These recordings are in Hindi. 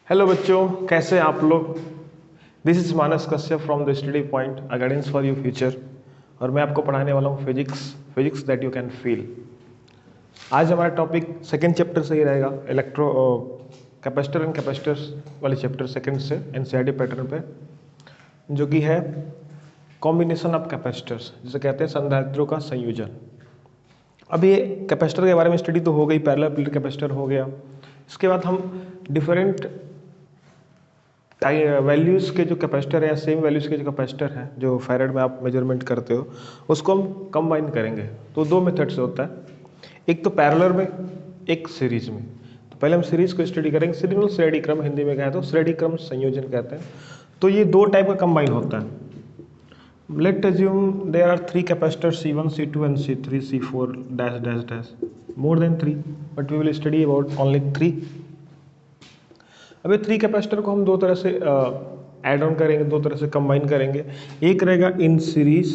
हेलो बच्चों, कैसे हैं आप लोग। This is Manas Kashyap from the study point, a guidance for your future. और मैं आपको पढ़ाने वाला हूँ physics that you can feel. आज हमारा टॉपिक सेकेंड चैप्टर से ही रहेगा, कैपेसिटर एंड कैपेसिटर्स वाले चैप्टर सेकेंड से एनसीईआरटी पैटर्न पे, जो कि है कॉम्बिनेशन ऑफ कैपेसिटर्स, जिसे कहते हैं संधारित्रों का संयोजन। अब ये कैपेसिटर के बारे में स्टडी तो हो गई, पैरेलल प्लेट कैपेसिटर हो गया। इसके बाद हम डिफरेंट वैल्यूज़ के जो कैपेसिटर है या सेम वैल्यूज़ के जो कैपेसिटर हैं, जो फैराड में आप मेजरमेंट करते हो, उसको हम कंबाइन करेंगे। तो दो मेथड से होता है, एक तो पैरेलल में, एक सीरीज में। तो पहले हम सीरीज को स्टडी करेंगे। सीरीज में श्रेणी क्रम हिंदी में कहें तो श्रेणी क्रम संयोजन कहते हैं। तो ये दो टाइप का कंबाइन होता है। Let assume there are three capacitors C1, C2 and C3, C4 dash dash dash, more than three, but we will study about only three. अब ये थ्री कैपेसिटर को हम दो तरह से ऐड ऑन करेंगे, दो तरह से कंबाइन करेंगे। एक रहेगा in series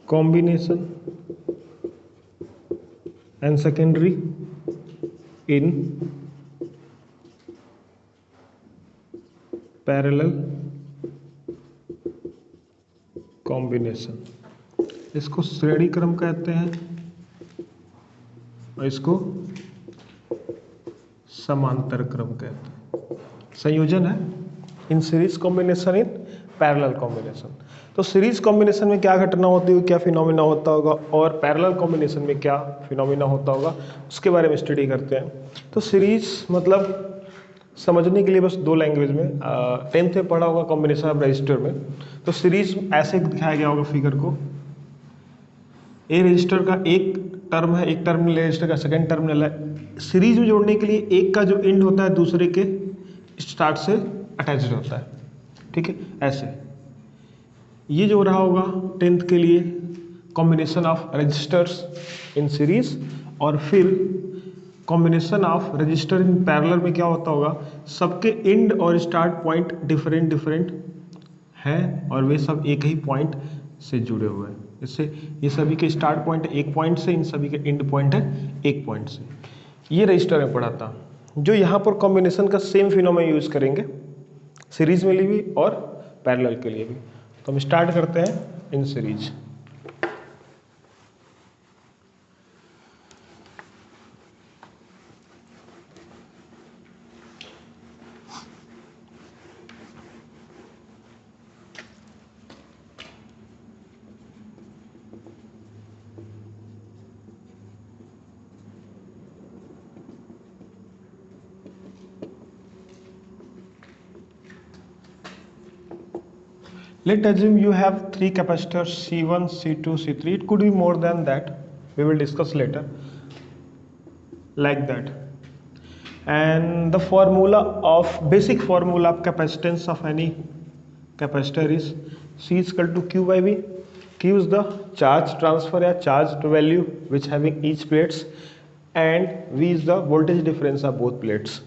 combination and secondary in parallel combination. इसको श्रेणी क्रम कहते हैं और इसको समांतर क्रम कहते हैं। संयोजन है in series combination in parallel combination. तो सीरीज कॉम्बिनेशन में क्या घटना होती होगी, क्या फिनोमिना होता होगा, और पैरेलल कॉम्बिनेशन में क्या फिनोमिना होता होगा, उसके बारे में स्टडी करते हैं। तो सीरीज मतलब समझने के लिए बस दो लैंग्वेज में, 10th में पढ़ा होगा कॉम्बिनेशन ऑफ रजिस्टर में। तो सीरीज ऐसे दिखाया गया होगा फिगर को, ए रजिस्टर का एक टर्म है, एक टर्मिनल रजिस्टर का सेकेंड टर्मिनल है। सीरीज में जोड़ने के लिए एक का जो एंड होता है दूसरे के स्टार्ट से अटैच्ड होता है, ठीक है। ऐसे ये जो रहा होगा 10th के लिए combination of resistors in series, और फिर combination of resistor in parallel में क्या होता होगा, सबके एंड और स्टार्ट पॉइंट डिफरेंट डिफरेंट हैं और वे सब एक ही पॉइंट से जुड़े हुए हैं। इससे ये सभी के स्टार्ट पॉइंट एक पॉइंट से, इन सभी के एंड पॉइंट है एक पॉइंट से। ये रजिस्टर में पढ़ा था। जो यहाँ पर कॉम्बिनेशन का सेम फिनोमेना यूज करेंगे सीरीज में लिए भी और पैरेलल के लिए भी। तो हम स्टार्ट करते हैं in series. Let assume you have three capacitors C1, C2, C3. It could be more than that. We will discuss later. Like that. And the basic formula of capacitance of any capacitor is C is equal to Q by V. Q is the charge transfer या charged value which having each plates, and V is the voltage difference of both plates.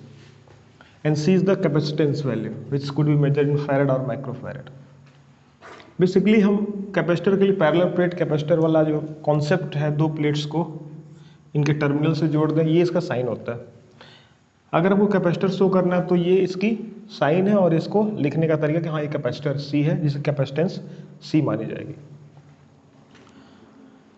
And C is the capacitance value which could be measured in farad or microfarad. Basically हम कैपेसिटर के लिए पैरेलल प्लेट कैपेसिटर वाला जो कॉन्सेप्ट है, दो प्लेट्स को इनके टर्मिनल से जोड़ दें, ये इसका साइन होता है। अगर हमको कैपेसिटर शो करना है तो ये इसकी साइन है, और इसको लिखने का तरीका कि हाँ ये कैपेसिटर C है, जिसकी कैपेसिटेंस C मानी जाएगी।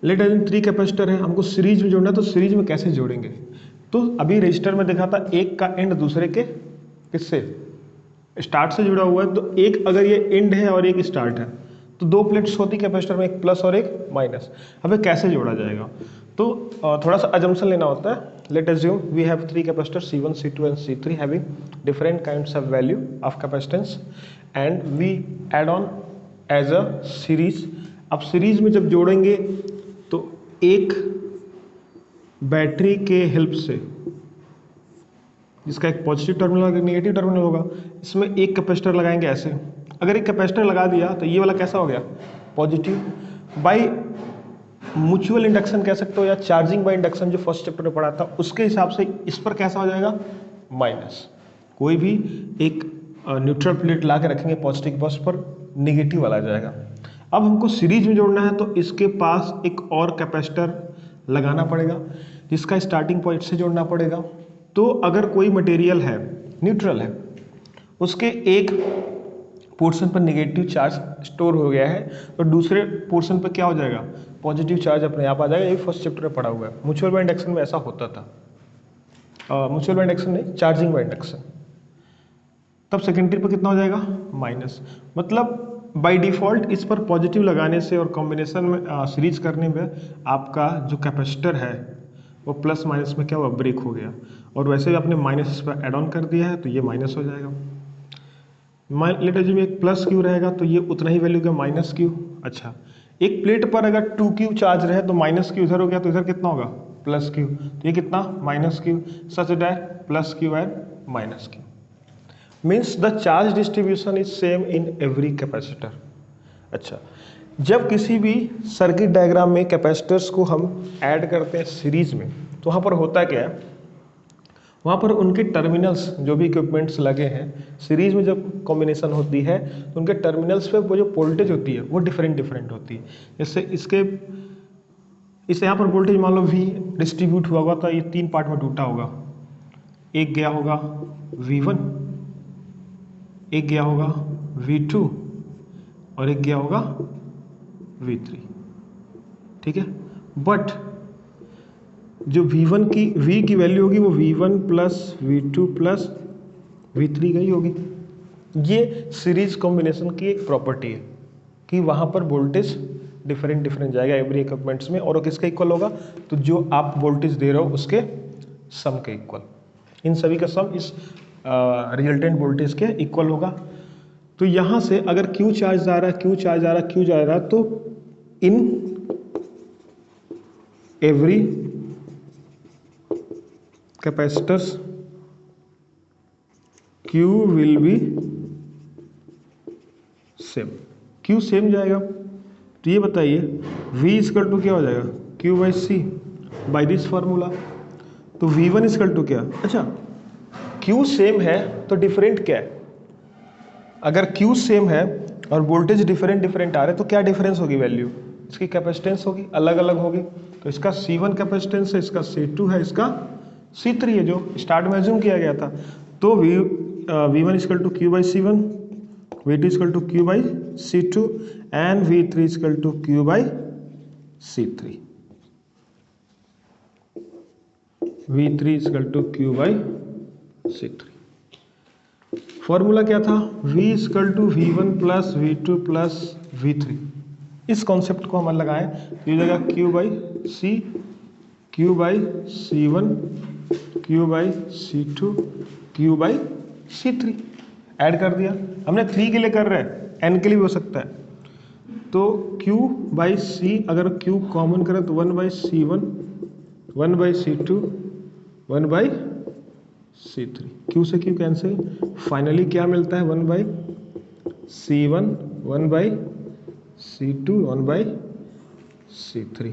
लेट अज्यूम थ्री कैपेसिटर है, हमको सीरीज में जोड़ना है। तो सीरीज में कैसे जोड़ेंगे, तो अभी रजिस्टर में देखा था एक का एंड दूसरे के किससे स्टार्ट से जुड़ा हुआ है। तो एक अगर ये एंड है और एक स्टार्ट है तो दो प्लेट्स होती कैपेसिटर में, एक प्लस और एक माइनस। अब कैसे जोड़ा जाएगा, तो थोड़ा सा अजम्पशन लेना होता है। Let assume we have three capacitor C1, C2 and C3 having different kinds of value of capacitance and we add on as a series. अब सीरीज में जब जोड़ेंगे तो एक बैटरी के हेल्प से, जिसका एक पॉजिटिव टर्मिनल और एक नेगेटिव टर्मिनल होगा, इसमें एक कैपेसिटर लगाएंगे ऐसे। अगर एक कैपेसिटर लगा दिया तो ये वाला कैसा हो गया, पॉजिटिव। बाय म्यूचुअल इंडक्शन कह सकते हो या चार्जिंग बाय इंडक्शन, जो फर्स्ट चैप्टर में पढ़ा था, उसके हिसाब से इस पर कैसा हो जाएगा, माइनस। कोई भी एक न्यूट्रल प्लेट ला के रखेंगे पॉजिटिव बस पर, नेगेटिव वाला जाएगा। अब हमको सीरीज में जोड़ना है तो इसके पास एक और कैपेसिटर लगाना पड़ेगा। जिसका स्टार्टिंग पॉइंट से जोड़ना पड़ेगा। तो अगर कोई मटेरियल है न्यूट्रल है, उसके एक पोर्शन पर नेगेटिव चार्ज स्टोर हो गया है, तो दूसरे पोर्शन पर क्या हो जाएगा, पॉजिटिव चार्ज अपने आप आ जाएगा। ये फर्स्ट चैप्टर में पढ़ा हुआ है। म्यूचुअल बाइंड एक्शन में ऐसा होता था, म्यूचुअल बाइंड एक्शन नहीं, चार्जिंग बाइंड एक्शन। तब सेकेंडरी पर कितना हो जाएगा, माइनस। मतलब बाय डिफ़ॉल्ट इस पर पॉजिटिव लगाने से और कॉम्बिनेशन में सीरीज करने में आपका जो कैपेसिटर है वो प्लस माइनस में क्या हुआ, ब्रेक हो गया। और वैसे भी आपने माइनस इस पर एड ऑन कर दिया है तो ये माइनस हो जाएगा। लेट अज्यूम एक प्लस क्यू रहेगा तो ये उतना ही वैल्यू का माइनस क्यू। अच्छा, एक प्लेट पर अगर 2q चार्ज रहे तो माइनस क्यू इधर हो गया तो इधर कितना होगा, प्लस क्यू। तो ये कितना, minus Q. Such that plus Q and minus Q means the charge distribution is same in every capacitor. अच्छा, जब किसी भी सर्किट डायग्राम में कैपेसिटर्स को हम ऐड करते हैं सीरीज में, तो वहाँ पर होता क्या है, वहाँ पर उनके टर्मिनल्स जो भी इक्विपमेंट्स लगे हैं सीरीज में जब कॉम्बिनेशन होती है तो उनके टर्मिनल्स पे वो जो वोल्टेज होती है वो डिफरेंट होती है। जैसे इसे यहाँ पर वोल्टेज मान लो V डिस्ट्रीब्यूट हुआ होगा तो ये 3 पार्ट में टूटा होगा। एक गया होगा V1, एक गया होगा V2 और एक गया होगा V3। ठीक है, बट जो V की वैल्यू होगी वो V1 plus V2 plus V3 का ही होगी। ये सीरीज कॉम्बिनेशन की एक प्रॉपर्टी है कि वहाँ पर वोल्टेज डिफरेंट जाएगा एवरी इक्विपमेंट्स में, और वो किसका इक्वल होगा, तो जो आप वोल्टेज दे रहे हो उसके सम के इक्वल। इन सभी का सम इस रिजल्टेंट वोल्टेज के इक्वल होगा। तो यहाँ से अगर Q चार्ज जा रहा है, Q चार्ज आ रहा है, Q जा रहा है, तो in every capacitors Q will be same. Q same जाएगा। तो ये बताइए V इक्वल टू क्या हो जाएगा, Q by C by this formula. तो V1 इक्वल टू क्या, अच्छा Q सेम है तो डिफरेंट क्या है, अगर Q सेम है और वोल्टेज डिफरेंट आ रहे तो क्या डिफरेंस होगी, वैल्यू इसकी कैपेसिटेंस होगी, अलग अलग होगी। तो इसका C1 कैपेसिटेंस है, इसका C2 है, इसका C3 है जो स्टार्ट में एज्यूम किया गया था। तो V1 equal to Q by C1, V2 equal to Q by C2 and V3 equal to Q by C3। V3 equal to Q by C3। Formula क्या था, V equal to V1 plus V2 plus V3। इस कॉन्सेप्ट को हम लगाएं तो ये जगह Q by C, Q by C1, Q by C2, Q by C3 add कर दिया हमने। 3 के लिए कर रहे हैं, N के लिए भी हो सकता है। तो Q बाई C अगर Q कॉमन करें तो 1 by C1, 1 by C2, 1 by C3। Q से Q कैंसिल, फाइनली क्या मिलता है, 1 by C1, 1 by C2, 1 by C3।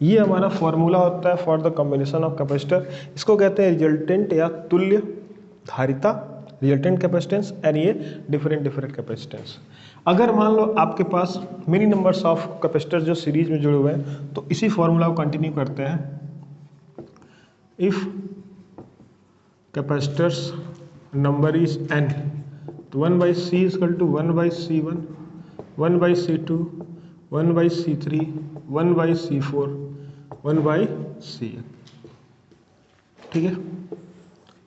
ये हमारा फॉर्मूला होता है for the combination of capacitor. इसको कहते हैं रिजल्टेंट या तुल्य धारिता, रिजल्टेंट कैपेसिटेंस, एंड ये डिफरेंट कैपेसिटेंस। अगर मान लो आपके पास मेनी नंबर्स ऑफ कैपेसिटर जो सीरीज में जुड़े हुए हैं तो इसी फॉर्मूला को कंटिन्यू करते हैं। If capacitors number is n, तो 1 by C equal to 1 by C1, 1 by C2, 1 by C3, 1 by C4, 1 by Cn। ठीक है,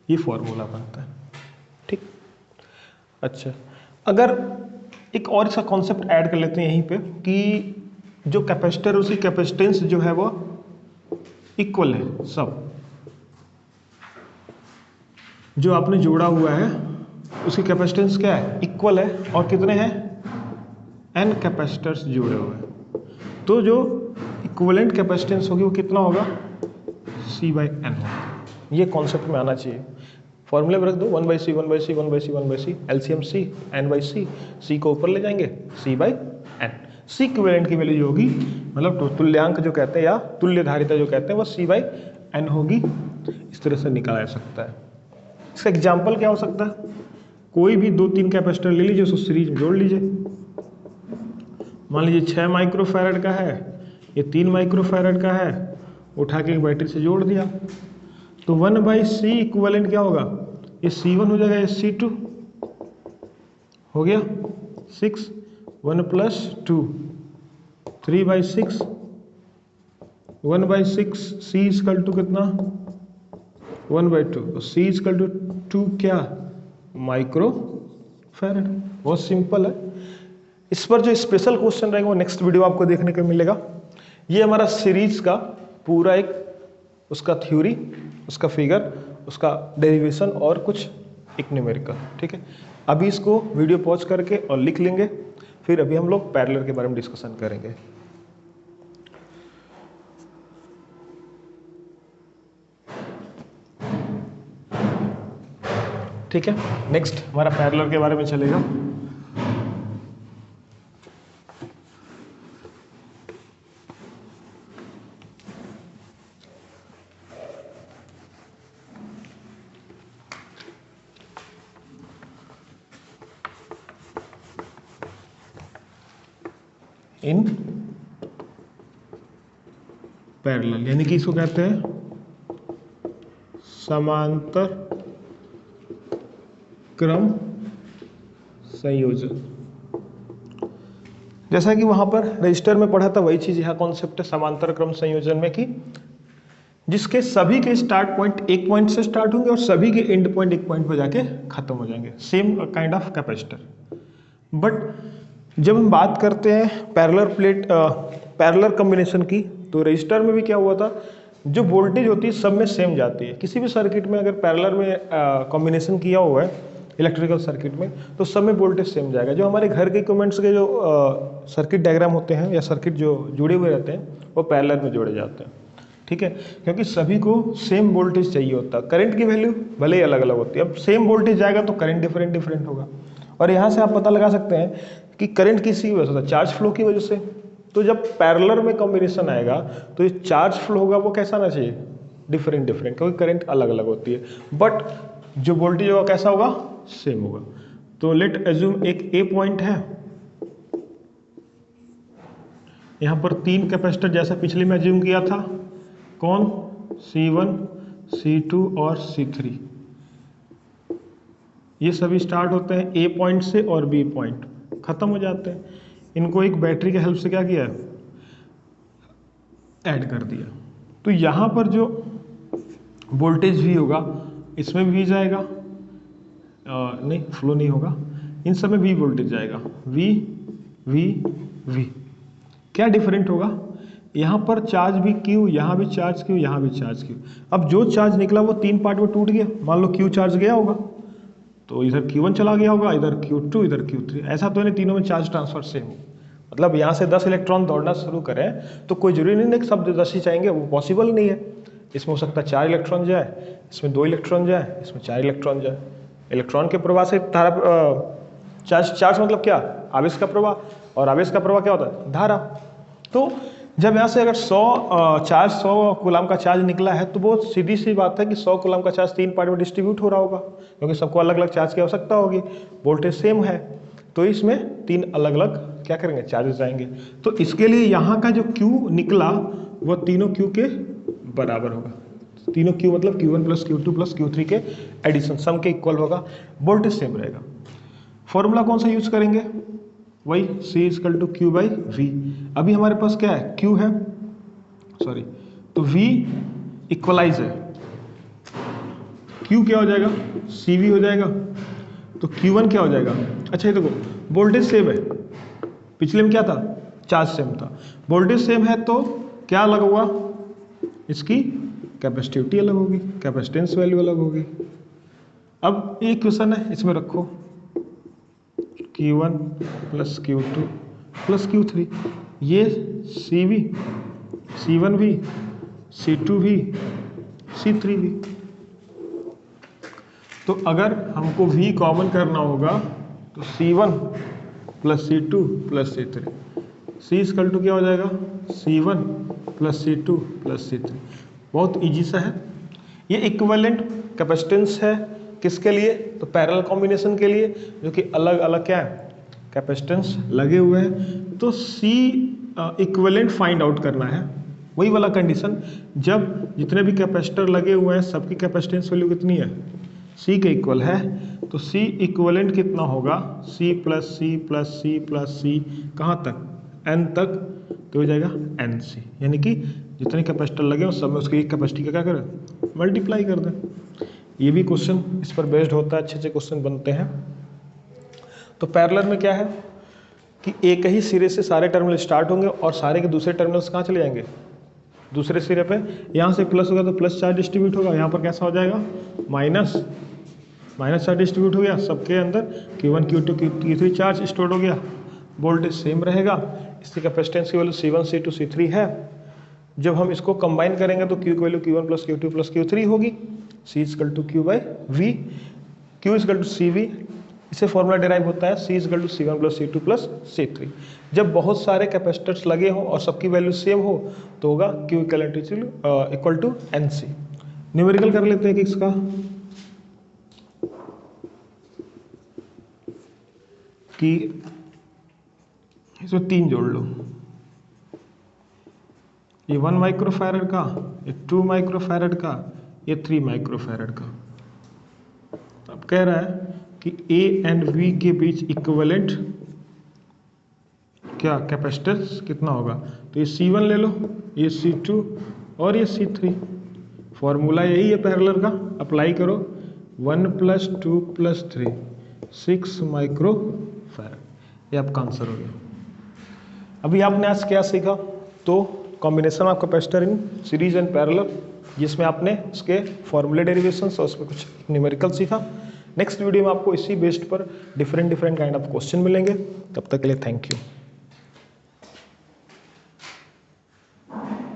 ये फॉर्मूला बनता है। ठीक, अच्छा अगर एक और इसका कॉन्सेप्ट ऐड कर लेते हैं यहीं पे कि जो कैपेसिटर उसकी कैपेसिटेंस जो है वो इक्वल है, सब जो आपने जोड़ा हुआ है उसकी कैपेसिटेंस क्या है, इक्वल है, और कितने हैं, n कैपेसिटर्स जुड़े हुए हैं। तो जो इक्विवेलेंट कैपेसिटेंस होगी वो कितना होगा, C बाई n होगा। ये कॉन्सेप्ट में आना चाहिए। फॉर्मूले में रख दो 1 by C, 1 by C, 1 by C, 1 by C, LCM C, n by C, C को ऊपर ले जाएंगे, C by n। C equivalent की वैल्यू जो होगी, मतलब तुल्यांक जो कहते हैं या तुल्य धारिता जो कहते हैं वो C बाई n होगी। इस तरह से निकाला जा सकता है। इसका एग्जाम्पल क्या हो सकता है, कोई भी 2-3 कैपेसिटर ले लीजिए, उसको सीरीज में जोड़ लीजिए। मान लीजिए 6 माइक्रोफैरड का है, ये 3 माइक्रोफैरड का है, उठा के एक बैटरी से जोड़ दिया, तो 1/c इक्विवेलेंट क्या होगा, ये C1 हो जाएगा, ये C2 हो गया 6, 1 + 2 3/6, 1/6 C = कितना 1/2, तो C = 2 क्या माइक्रो फैराड। बहुत सिंपल है। इस पर जो स्पेशल क्वेश्चन रहेंगे वो नेक्स्ट वीडियो आपको देखने को मिलेगा। ये हमारा सीरीज का पूरा एक उसका थ्योरी, उसका फिगर, उसका डेरिवेशन और कुछ एक न्यूमेरिकल, ठीक है। अभी इसको वीडियो पॉज करके और लिख लेंगे, फिर अभी हम लोग पैरेलल के बारे में डिस्कशन करेंगे। ठीक है, नेक्स्ट हमारा पैरेलल के बारे में चलेगा। इन पैरेलल, यानी कि इसको कहते हैं समांतर क्रम संयोजन। जैसा कि वहां पर रजिस्टर में पढ़ा था वही चीज यहाँ कॉन्सेप्ट है समांतर क्रम संयोजन में, कि जिसके सभी के स्टार्ट पॉइंट एक पॉइंट से स्टार्ट होंगे और सभी के एंड पॉइंट एक पॉइंट पर जाके खत्म हो जाएंगे, same kind of capacitor. But जब हम बात करते हैं पैरेलल कॉम्बिनेशन की, तो रजिस्टर में भी क्या हुआ था, जो वोल्टेज होती है सब में सेम जाती है। किसी भी सर्किट में अगर पैरेलल में कॉम्बिनेशन किया हुआ है इलेक्ट्रिकल सर्किट में, तो सब में वोल्टेज सेम जाएगा। जो हमारे घर के इक्विपमेंट्स के जो सर्किट डायग्राम होते हैं या सर्किट जो जुड़े हुए रहते हैं वो पैरेलल में जोड़े जाते हैं, ठीक है, क्योंकि सभी को सेम वोल्टेज चाहिए होता है। करंट की वैल्यू भले ही अलग अलग होती है, अब सेम वोल्टेज जाएगा तो करंट डिफरेंट होगा। और यहाँ से आप पता लगा सकते हैं कि करंट किसी की वजह से होता है, चार्ज फ्लो की वजह से। तो जब पैरेलल में कॉम्बिनेशन आएगा तो ये चार्ज फ्लो होगा वो कैसा आना चाहिए, डिफरेंट, क्योंकि करंट अलग अलग होती है, बट जो वोल्टेज होगा कैसा होगा, सेम होगा। तो लेट एज्यूम एक ए पॉइंट है, यहां पर 3 कैपेसिटर जैसा पिछले में एज्यूम किया था, कौन, C1, C2 और C3। ये सभी स्टार्ट होते हैं ए पॉइंट से और बी पॉइंट खत्म हो जाते हैं। इनको एक बैटरी के हेल्प से क्या किया, ऐड कर दिया। तो यहाँ पर जो वोल्टेज भी होगा इसमें भी जाएगा, नहीं फ्लो नहीं होगा, इन सब में भी वोल्टेज जाएगा, वी वी वी। क्या डिफरेंट होगा, यहाँ पर चार्ज भी क्यू, यहाँ भी चार्ज क्यू, यहाँ भी चार्ज क्यू। अब जो चार्ज निकला वो 3 पार्ट में टूट गया। मान लो क्यू चार्ज गया होगा तो इधर Q1 चला गया होगा, इधर Q2, इधर Q3। ऐसा तो नहीं तीनों में चार्ज ट्रांसफर सेम हो, मतलब यहाँ से 10 इलेक्ट्रॉन दौड़ना शुरू करें तो कोई जरूरी नहीं है कि सब 10 ही चाहेंगे, वो पॉसिबल नहीं है। इसमें हो सकता है 4 इलेक्ट्रॉन जाए, इसमें 2 इलेक्ट्रॉन जाए, इसमें 4 इलेक्ट्रॉन जाए। इलेक्ट्रॉन के प्रवाह से धारा, चार्ज मतलब क्या, आवेश का प्रवाह, और आवेश का प्रवाह क्या होता है, धारा। तो जब यहाँ से अगर 100 कूलम का चार्ज निकला है तो बहुत सीधी सी बात है कि 100 कूलम का चार्ज 3 पार्ट में डिस्ट्रीब्यूट हो रहा होगा, क्योंकि सबको अलग अलग चार्ज की आवश्यकता होगी, वोल्टेज सेम है, तो इसमें 3 अलग अलग क्या करेंगे, चार्जेस आएंगे। तो इसके लिए यहाँ का जो Q निकला वो तीनों Q के बराबर होगा। तीनों Q मतलब Q1 + Q2 + Q3 के एडिशन, सम के इक्वल होगा, वोल्टेज सेम रहेगा। फॉर्मूला कौन सा यूज करेंगे, वही C = Q/V। अभी हमारे पास क्या है, Q है, सॉरी, तो V इक्वलाइज है, Q क्या हो जाएगा, CV हो जाएगा, तो Q1 क्या हो जाएगा। अच्छा ये देखो वोल्टेज सेम है, पिछले में क्या था, चार्ज सेम था, वोल्टेज सेम है तो क्या अलग होगा, इसकी कैपेसिटिविटी अलग होगी, कैपेसिटेंस वैल्यू अलग होगी। अब एक क्वेश्चन है, इसमें रखो Q1 + Q2 + Q3, ये CV, C1 भी, C2 भी, C3 भी। तो अगर हमको V कॉमन करना होगा तो C1 + C2 + C3, C = क्या हो जाएगा, C1 + C2 + C3। बहुत इजी सा है। ये इक्विवेलेंट कैपेसिटेंस है किसके लिए, तो पैरेलल कॉम्बिनेशन के लिए, जो कि अलग अलग क्या है, कैपेसिटेंस लगे हुए हैं। तो C इक्विवेलेंट फाइंड आउट करना है, वही वाला कंडीशन, जब जितने भी कैपेसिटर लगे हुए हैं सबकी कैपेसिटेंस वैल्यू कितनी है, C के इक्वल है, तो C इक्वलेंट कितना होगा, C plus C plus C plus C कहाँ तक, N तक, तो हो जाएगा NC, यानी कि जितने कैपेसिटर लगे हैं सब में उसकी एक कैपेसिटी का क्या करें, मल्टीप्लाई कर दें। ये भी क्वेश्चन इस पर बेस्ड होता है, अच्छे अच्छे क्वेश्चन बनते हैं। तो पैरेलल में क्या है कि एक ही सिरे से सारे टर्मिनल स्टार्ट होंगे और सारे के दूसरे टर्मिनल्स कहाँ चले जाएंगे, दूसरे सिरे पे। यहाँ से प्लस होगा तो प्लस चार्ज डिस्ट्रीब्यूट होगा, यहाँ पर कैसा हो जाएगा, माइनस चार्ज डिस्ट्रीब्यूट हो गया, सबके अंदर Q1 Q2 Q3 charge store हो गया, वोल्टेज सेम रहेगा। इसकी कैपेसिटेंस की वैल्यू C1 C2 C3 है। जब हम इसको कंबाइन करेंगे तो Q की value Q1 plus Q2 plus Q3 होगी, C इजकल टू Q बाई V, Q equal to CV, इससे फॉर्मूला डिराइव होता है C equal to C1 plus C2 plus C3। जब बहुत सारे कैपेसिटर्स लगे हों और सबकी वैल्यू सेम हो तो होगा Q equal to NC। Numerical कर लेते हैं कि इसका, कि इसमें 3 जोड़ लो, ये 1 माइक्रोफैरड का, ये 2 माइक्रोफैरड का, ये 3 माइक्रोफैरड का। अब कह रहा है कि A एंड V के बीच इक्विवेलेंट क्या कैपेसिटेंस कितना होगा, तो ये C1 ले लो, ये C2 और ये C3। फॉर्मूला यही है पैरेलल का, अप्लाई करो, 1 प्लस 2 प्लस 3 6 माइक्रोफैरड, ये आपका आंसर हो गया। अभी आपने आज क्या सीखा, तो combination of capacitor in series and parallel, जिसमें आपने उसके फॉर्मूले डेरिवेशंस और उसमें कुछ न्यूमेरिकल सीखा। नेक्स्ट वीडियो में आपको इसी बेस्ड पर डिफरेंट काइंड ऑफ क्वेश्चन मिलेंगे। तब तक के लिए थैंक यू।